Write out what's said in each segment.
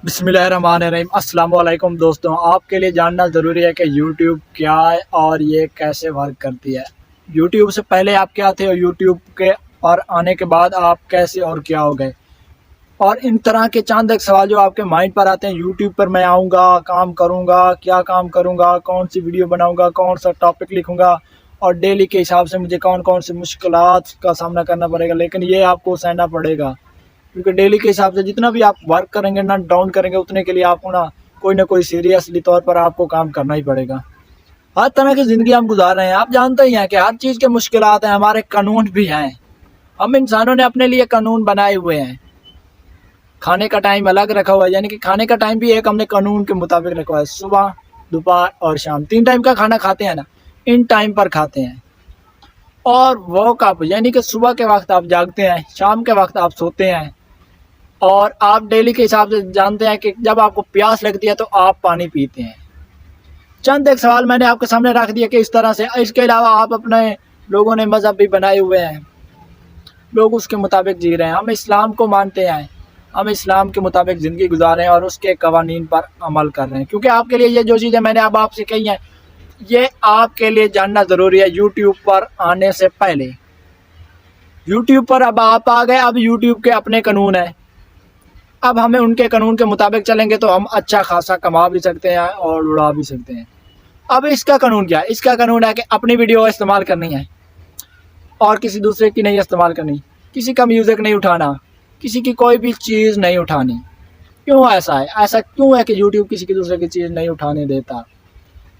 बिस्मिल्लाहिर्रहमानिर्रहीम। अस्सलाम वालेकुम दोस्तों, आपके लिए जानना ज़रूरी है कि YouTube क्या है और ये कैसे वर्क करती है। YouTube से पहले आप क्या थे और YouTube के और आने के बाद आप कैसे और क्या हो गए, और इन तरह के चांद एक सवाल जो आपके माइंड पर आते हैं। YouTube पर मैं आऊँगा, काम करूँगा, क्या काम करूँगा, कौन सी वीडियो बनाऊँगा, कौन सा टॉपिक लिखूँगा और डेली के हिसाब से मुझे कौन कौन सी मुश्किलात का सामना करना पड़ेगा। लेकिन ये आपको सहना पड़ेगा, क्योंकि डेली के हिसाब से जितना भी आप वर्क करेंगे ना, डाउन करेंगे, उतने के लिए आपको ना कोई सीरियसली तौर पर आपको काम करना ही पड़ेगा। हर तरह की ज़िंदगी हम गुजार रहे हैं। आप जानते ही हैं कि हर चीज़ के मुश्किलात हैं, हमारे कानून भी हैं। हम इंसानों ने अपने लिए कानून बनाए हुए हैं। खाने का टाइम अलग रखा हुआ है, यानी कि खाने का टाइम भी एक हमने कानून के मुताबिक रखा हुआ है। सुबह, दोपहर और शाम 3 टाइम का खाना खाते हैं ना, इन टाइम पर खाते हैं। और वो कब, यानी कि सुबह के वक्त आप जागते हैं, शाम के वक्त आप सोते हैं। और आप डेली के हिसाब से जानते हैं कि जब आपको प्यास लगती है तो आप पानी पीते हैं। चंद एक सवाल मैंने आपके सामने रख दिया कि इस तरह से। इसके अलावा आप अपने लोगों ने मज़हब भी बनाए हुए हैं, लोग उसके मुताबिक जी रहे हैं। हम इस्लाम को मानते हैं, हम इस्लाम के मुताबिक ज़िंदगी गुजार रहे हैं और उसके कवानीन पर अमल कर रहे हैं। क्योंकि आपके लिए ये जो चीज़ें मैंने अब आपसे कही हैं, ये आपके लिए जानना ज़रूरी है। यूट्यूब पर आने से पहले यूट्यूब पर अब आप आ गए, अब यूट्यूब के अपने कानून हैं। अब हमें उनके कानून के मुताबिक चलेंगे तो हम अच्छा खासा कमा भी सकते हैं और उड़ा भी सकते हैं। अब इसका कानून क्या है? इसका कानून है कि अपनी वीडियो इस्तेमाल करनी है और किसी दूसरे की नहीं इस्तेमाल करनी। किसी का म्यूज़िक नहीं उठाना, किसी की कोई भी चीज़ नहीं उठानी। क्यों ऐसा है? ऐसा क्यों है कि यूट्यूब किसी की दूसरे की चीज़ नहीं उठाने देता?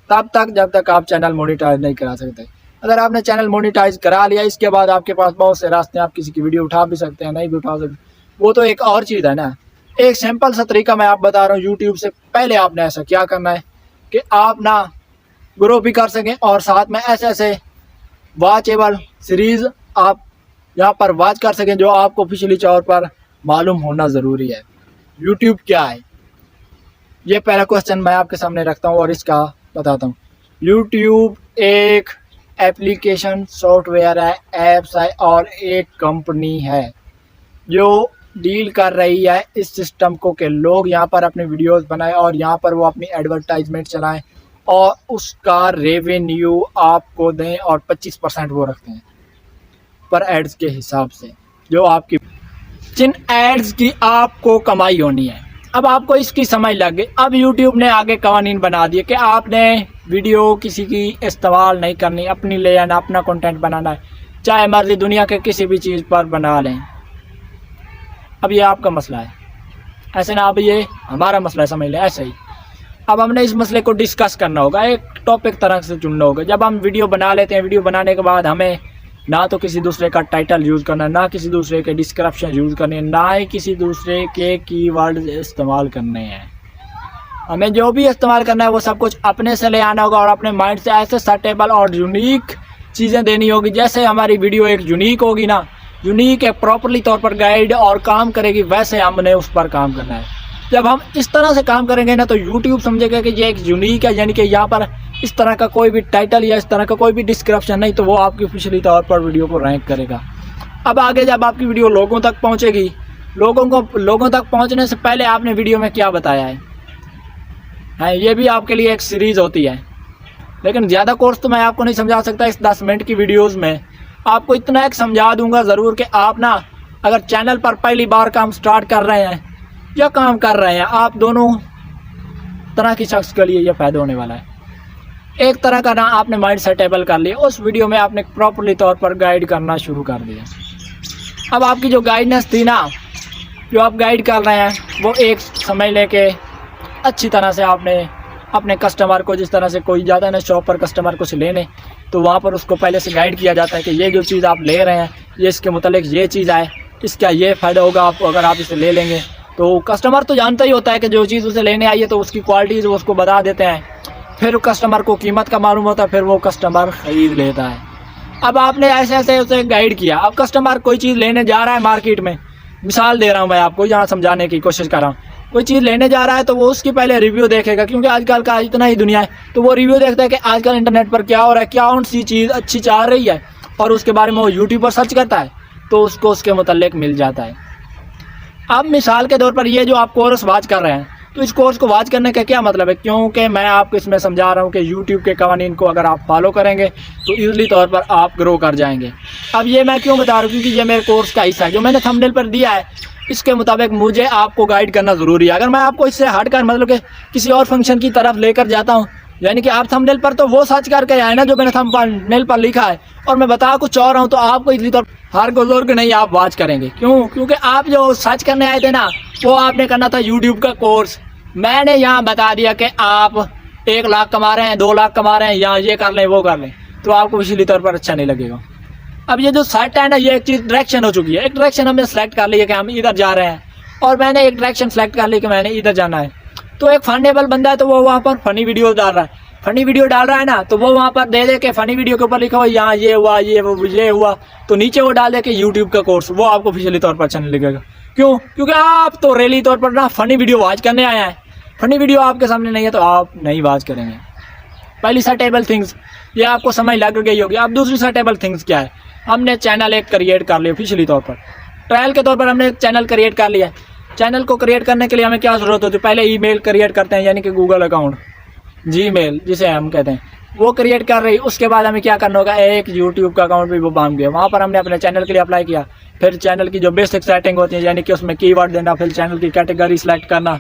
तब तक जब तक आप चैनल मोनेटाइज नहीं करा सकते। अगर आपने चैनल मोनेटाइज करा लिया, इसके बाद आपके पास बहुत से रास्ते हैं, आप किसी की वीडियो उठा भी सकते हैं, नहीं भी उठा सकते, वो तो एक और चीज़ है ना। एक सिंपल सा तरीका मैं आप बता रहा हूँ। यूट्यूब से पहले आपने ऐसा क्या करना है कि आप ना ग्रो भी कर सकें और साथ में ऐसे ऐसे वॉचेबल सीरीज़ आप यहाँ पर वॉच कर सकें जो आपको ऑफिशियली तौर पर मालूम होना ज़रूरी है। यूट्यूब क्या है, ये पहला क्वेश्चन मैं आपके सामने रखता हूँ और इसका बताता हूँ। यूट्यूब एक एप्लीकेशन सॉफ्टवेयर है, ऐप्स है और एक कंपनी है जो डील कर रही है इस सिस्टम को कि लोग यहाँ पर अपनी वीडियोस बनाएं और यहाँ पर वो अपनी एडवर्टाइजमेंट चलाएं और उसका रेवेन्यू आपको दें, और 25% वो रखते हैं पर एड्स के हिसाब से, जो आपकी जिन एड्स की आपको कमाई होनी है। अब आपको इसकी समझ लग गई। अब यूट्यूब ने आगे कवानीन बना दिए कि आपने वीडियो किसी की इस्तेमाल नहीं करनी, अपनी ले आना, अपना कंटेंट बनाना है, चाहे मर्जी दुनिया के किसी भी चीज़ पर बना लें। अब ये आपका मसला है, ऐसे ना। अब ये हमारा मसला है, समझ लें ऐसे ही। अब हमने इस मसले को डिस्कस करना होगा, एक टॉपिक तरह से चुनना होगा। जब हम वीडियो बना लेते हैं, वीडियो बनाने के बाद हमें ना तो किसी दूसरे का टाइटल यूज़ करना है, ना किसी दूसरे के डिस्क्रिप्शन यूज़ करने हैं, ना ही किसी दूसरे के कीवर्ड इस्तेमाल करने हैं। हमें जो भी इस्तेमाल करना है वो सब कुछ अपने से ले आना होगा और अपने माइंड से ऐसे सर्टेबल और यूनिक चीज़ें देनी होगी। जैसे हमारी वीडियो एक यूनिक होगी ना, यूनिक है, प्रॉपरली तौर पर गाइड और काम करेगी, वैसे हमने उस पर काम करना है। जब हम इस तरह से काम करेंगे ना तो यूट्यूब समझेगा कि ये एक यूनिक है, यानी कि यहाँ पर इस तरह का कोई भी टाइटल या इस तरह का कोई भी डिस्क्रिप्शन नहीं, तो वो आपकी ऑफिशियली तौर पर वीडियो को रैंक करेगा। अब आगे जब आपकी वीडियो लोगों तक पहुँचेगी, लोगों तक पहुँचने से पहले आपने वीडियो में क्या बताया है, ये भी आपके लिए एक सीरीज़ होती है। लेकिन ज़्यादा कोर्स तो मैं आपको नहीं समझा सकता इस 10 मिनट की वीडियोज़ में। आपको इतना एक समझा दूंगा ज़रूर कि आप ना, अगर चैनल पर पहली बार काम स्टार्ट कर रहे हैं या काम कर रहे हैं, आप दोनों तरह की शख्स के लिए ये फ़ायदा होने वाला है। एक तरह का ना आपने माइंड सेटेबल कर लिया, उस वीडियो में आपने प्रॉपरली तौर पर गाइड करना शुरू कर दिया। अब आपकी जो गाइडनेस थी ना, जो आप गाइड कर रहे हैं, वो एक समझ लें कि अच्छी तरह से आपने अपने कस्टमर को, जिस तरह से कोई जाता है ना शॉप पर कस्टमर कुछ लेने, तो वहाँ पर उसको पहले से गाइड किया जाता है कि ये जो चीज़ आप ले रहे हैं, ये इसके मुतालिक ये चीज़ है, इसका ये फ़ायदा होगा आपको अगर आप इसे ले लेंगे। तो कस्टमर तो जानता ही होता है कि जो चीज़ उसे लेने आई है तो उसकी क्वालिटी वो उसको बता देते हैं। फिर कस्टमर को कीमत का मालूम होता है, फिर वो कस्टमर ख़रीद लेता है। अब आपने ऐसे ऐसे उसे गाइड किया। अब कस्टमर कोई चीज़ लेने जा रहा है मार्केट में, मिसाल दे रहा हूँ मैं आपको, यहाँ समझाने की कोशिश कर रहा हूँ। कोई चीज़ लेने जा रहा है तो वो उसकी पहले रिव्यू देखेगा, क्योंकि आजकल का इतना ही दुनिया है, तो वो रिव्यू देखता है कि आजकल इंटरनेट पर क्या हो रहा है, क्या कौन सी चीज़ अच्छी चाह रही है, और उसके बारे में वो यूट्यूब पर सर्च करता है तो उसको उसके मुतल्लिक मिल जाता है। अब मिसाल के तौर पर ये जो आप कोर्स वॉच कर रहे हैं, तो इस कोर्स को वॉच करने का क्या मतलब है, क्योंकि मैं आपको इसमें समझा रहा हूँ कि YouTube के कवानीन को अगर आप फॉलो करेंगे तो ईज़िली तौर पर आप ग्रो कर जाएंगे। अब ये मैं क्यों बता रहा हूँ, क्योंकि ये मेरे कोर्स का हिस्सा है। जो मैंने थंबनेल पर दिया है इसके मुताबिक मुझे आपको गाइड करना ज़रूरी है। अगर मैं आपको इससे हटकर मतलब कि किसी और फंक्शन की तरफ लेकर जाता हूँ, यानी कि आप थंबनेल पर तो वो सर्च करके आए ना जो मैंने थंबनेल पर लिखा है, और मैं बता कुछ और रहा हूँ, तो आपको इसी तौर हर बुजुर्ग नहीं आप वॉच करेंगे। क्यों? क्योंकि आप जो सर्च करने आए थे ना, वो आपने करना था यूट्यूब का कोर्स। मैंने यहाँ बता दिया कि आप 1 लाख कमा रहे हैं, 2 लाख कमा रहे हैं, या ये कर लें वो कर लें, तो आपको इसीलिए तौर पर अच्छा नहीं लगेगा। अब ये जो सेट है ना, ये एक चीज़ डायरेक्शन हो चुकी है। एक डायरेक्शन हमने सेलेक्ट कर लिया कि हम इधर जा रहे हैं, और मैंने एक डायरेक्शन सेलेक्ट कर ली कि मैंने इधर जाना है। तो एक फनेबल बंदा है, तो वो वहाँ पर फ़नी वीडियो डाल रहा है, फ़नी वीडियो डाल रहा है ना, तो वो वहाँ पर दे दे के फ़नी वीडियो के ऊपर लिखा हुआ यहाँ ये हुआ, ये हुआ, तो नीचे वो डाल दे के यूट्यूब का कोर्स, वो आपको ऑफिशियली तौर पर अच्छा नहीं लगेगा। क्यों? क्योंकि आप तो रेली तौर पर ना फ़नी वीडियो वॉच करने आए हैं, फ़नी वीडियो आपके सामने नहीं है तो आप नहीं वॉच करेंगे। पहली सर्टेबल थिंग्स ये आपको समझ लग गई होगी। अब दूसरी सर्टेबल थिंग्स क्या है, हमने चैनल एक क्रिएट कर लिया ऑफिशियली तौर पर, ट्रायल के तौर पर हमने एक चैनल क्रिएट कर लिया। चैनल को क्रिएट करने के लिए हमें क्या ज़रूरत होती है, पहले ईमेल क्रिएट करते हैं, यानी कि गूगल अकाउंट, जीमेल जिसे हम कहते हैं, वो क्रिएट कर रही। उसके बाद हमें क्या करना होगा, एक यूट्यूब का अकाउंट भी वो बांध गया, वहाँ पर हमने अपने चैनल के लिए अप्लाई किया। फिर चैनल की जो बेसिक सेटिंग होती है, यानी कि उसमें कीवर्ड देना, फिर चैनल की कैटेगरी सेलेक्ट करना,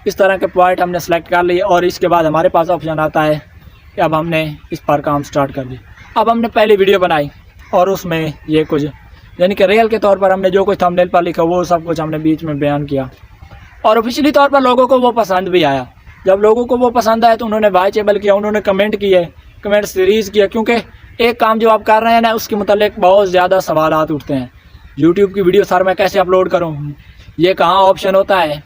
इस तरह के पॉइंट हमने सेलेक्ट कर लिए। और इसके बाद हमारे पास ऑप्शन आता है कि अब हमने इस पर काम स्टार्ट कर दिया। अब हमने पहली वीडियो बनाई और उसमें ये कुछ, यानी कि रियल के तौर पर हमने जो कुछ थंबनेल पर लिखा वो सब कुछ हमने बीच में बयान किया, और ऑफिशियली तौर पर लोगों को वो पसंद भी आया। जब लोगों को वो पसंद आया तो उन्होंने वॉचेबल किया, उन्होंने कमेंट किए, कमेंट सीरीज़ किया, क्योंकि एक काम जो आप कर रहे हैं ना उसके मुतालिक बहुत ज़्यादा सवालात उठते हैं। यूट्यूब की वीडियो सर मैं कैसे अपलोड करूँ, ये कहाँ ऑप्शन होता है,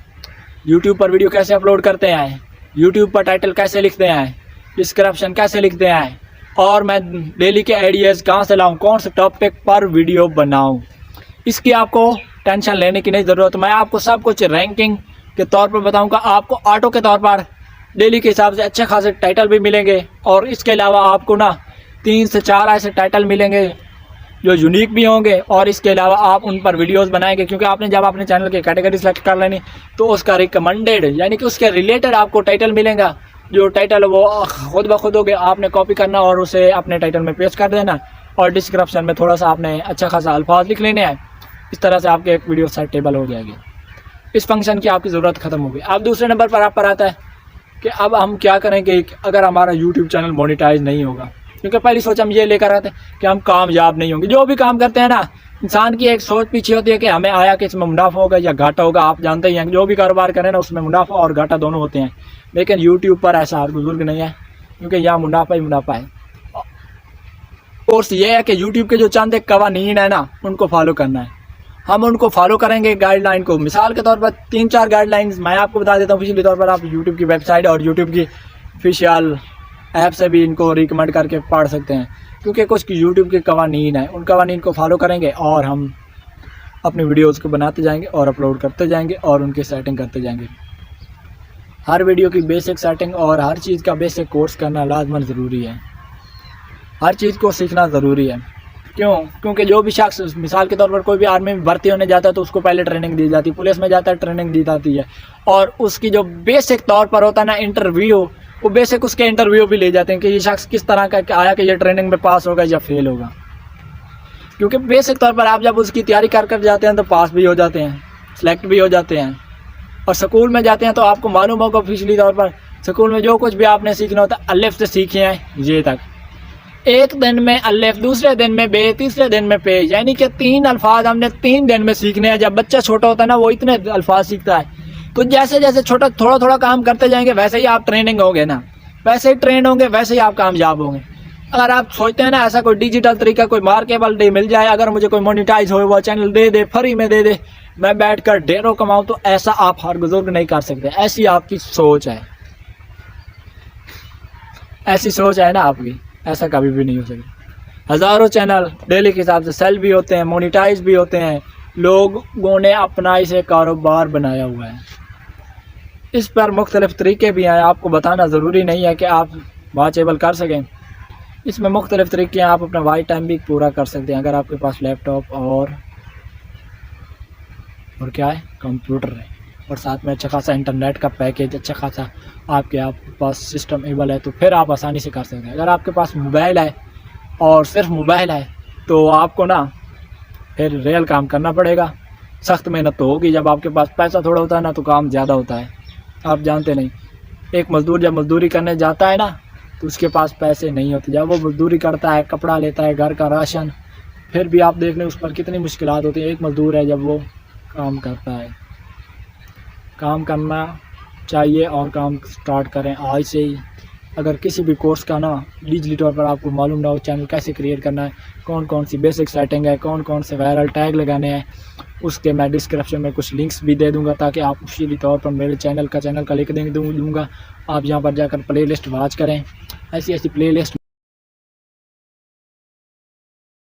यूट्यूब पर वीडियो कैसे अपलोड करते हैं, यूट्यूब पर टाइटल कैसे लिखते हैं, डिस्क्रिप्शन कैसे लिखते हैं, और मैं डेली के आइडियाज़ कहाँ से लाऊं, कौन से टॉपिक पर वीडियो बनाऊं, इसकी आपको टेंशन लेने की नहीं ज़रूरत। मैं आपको सब कुछ रैंकिंग के तौर पर बताऊंगा। आपको ऑटो के तौर पर डेली के हिसाब से अच्छे खासे टाइटल भी मिलेंगे, और इसके अलावा आपको ना 3 से 4 ऐसे टाइटल मिलेंगे जो यूनिक भी होंगे, और इसके अलावा आप उन पर वीडियोस बनाएंगे। क्योंकि आपने जब अपने चैनल की कैटेगरी सेलेक्ट कर लेनी तो उसका रिकमेंडेड यानी कि उसके रिलेटेड आपको टाइटल मिलेगा। जो टाइटल वो खुद ब खुद होगे, आपने कॉपी करना और उसे अपने टाइटल में पेस्ट कर देना, और डिस्क्रिप्शन में थोड़ा सा आपने अच्छा खासा अल्फाज लिख लेने हैं। इस तरह से आपके एक वीडियो सेटेबल हो जाएगी। इस फंक्शन की आपकी ज़रूरत ख़त्म होगी। अब दूसरे नंबर पर आप पर आता है कि अब हम क्या करेंगे अगर हमारा यूट्यूब चैनल मोनेटाइज नहीं होगा। क्योंकि पहली सोच हम ये लेकर आते हैं कि हम कामयाब नहीं होंगे। जो भी काम करते हैं ना, इंसान की एक सोच पीछे होती है कि हमें आया कि इसमें मुनाफा होगा या घाटा होगा। आप जानते ही हैं जो भी कारोबार करें ना उसमें मुनाफा और घाटा दोनों होते हैं, लेकिन यूट्यूब पर ऐसा हर बुजुर्ग नहीं है, क्योंकि यहाँ मुनाफा ही मुनाफा है। कोर्स ये है कि यूट्यूब के जो चंद एक कवानीन है ना उनको फॉलो करना है। हम उनको फॉलो करेंगे गाइडलाइन को। मिसाल के तौर पर 3-4 गाइडलाइंस मैं आपको बता देता हूँ ऑफिशियली तौर पर। आप यूट्यूब की वेबसाइट और यूट्यूब की ऑफिशियल ऐप से भी इनको रिकमेंड करके पढ़ सकते हैं, क्योंकि कुछ यूट्यूब के कवानीन है, उन कवानीन को फॉलो करेंगे और हम अपनी वीडियोज़ को बनाते जाएंगे और अपलोड करते जाएंगे और उनकी सेटिंग करते जाएंगे। हर वीडियो की बेसिक सेटिंग और हर चीज़ का बेसिक कोर्स करना लाजमन ज़रूरी है। हर चीज़ को सीखना ज़रूरी है। क्यों? क्योंकि जो भी शख्स मिसाल के तौर पर कोई भी आर्मी में भर्ती होने जाता है तो उसको पहले ट्रेनिंग दी जाती है, पुलिस में जाता है ट्रेनिंग दी जाती है, और उसकी जो बेसिक तौर पर होता है ना इंटरव्यू, वो बेसिक उसके इंटरव्यू भी ले जाते हैं कि ये शख्स किस तरह का आया कि ये ट्रेनिंग में पास होगा या फेल होगा। क्योंकि बेसिक तौर पर आप जब उसकी तैयारी कर जाते हैं तो पास भी हो जाते हैं, सेलेक्ट भी हो जाते हैं। और स्कूल में जाते हैं तो आपको मालूम होगा ऑफिशियली तौर पर स्कूल में जो कुछ भी आपने सीखना होता है अलिफ से सीखे हैं ये तक। एक दिन में अलिफ, दूसरे दिन में बे, तीसरे दिन में पे, यानी कि 3 अल्फाज हमने 3 दिन में सीखने हैं। जब बच्चा छोटा होता है ना वो इतने अल्फाज सीखता है। तो जैसे जैसे छोटा थोड़ा थोड़ा काम करते जाएंगे वैसे ही आप ट्रेनिंग होंगे ना, वैसे ही ट्रेन होंगे, वैसे ही आप कामयाब होंगे। अगर आप सोचते हैं ना ऐसा कोई डिजिटल तरीका, कोई मार्केबल डे मिल जाए, अगर मुझे कोई मोनेटाइज हो वो चैनल दे दे, फ्री में दे दे, मैं बैठकर ढेरों कमाऊं, तो ऐसा आप हर बुजुर्ग नहीं कर सकते। ऐसी आपकी सोच है, ऐसी सोच है ना आपकी, ऐसा कभी भी नहीं हो सकता। हज़ारों चैनल डेली के हिसाब से सेल भी होते हैं, मोनेटाइज भी होते हैं, लोगों ने अपना इसे कारोबार बनाया हुआ है। इस पर मुख्तलिफ़ तरीके भी हैं, आपको बताना ज़रूरी नहीं है कि आप वॉचेबल कर सकें। इसमें मुख्तलिफ़ तरीके हैं, आप अपना वाइट टाइम भी पूरा कर सकते हैं अगर आपके पास लैपटॉप और और क्या है, कंप्यूटर है, और साथ में अच्छा खासा इंटरनेट का पैकेज, अच्छा खासा आपके पास सिस्टम एबल है, तो फिर आप आसानी से कर सकते हैं। अगर आपके पास मोबाइल है और सिर्फ मोबाइल है तो आपको ना फिर रियल काम करना पड़ेगा, सख्त मेहनत तो होगी। जब आपके पास पैसा थोड़ा होता है ना तो काम ज़्यादा होता है, आप जानते नहीं। एक मज़दूर जब मज़दूरी करने जाता है ना तो उसके पास पैसे नहीं होते। जब वो मज़दूरी करता है, कपड़ा लेता है, घर का राशन, फिर भी आप देख लें उस पर कितनी मुश्किलात होती हैं। एक मज़दूर है जब वो काम करता है, काम करना चाहिए और काम स्टार्ट करें आज से ही। अगर किसी भी कोर्स का ना डिजिटली तौर पर आपको मालूम ना हो, चैनल कैसे क्रिएट करना है, कौन कौन सी बेसिक सेटिंग है, कौन कौन से वायरल टैग लगाने हैं, उसके मैं डिस्क्रिप्शन में कुछ लिंक्स भी दे दूंगा, ताकि आप उसी तौर पर मेरे चैनल का लिंक दूंगा। आप यहां पर जाकर प्लेलिस्ट वॉच करें, ऐसी ऐसी प्लेलिस्ट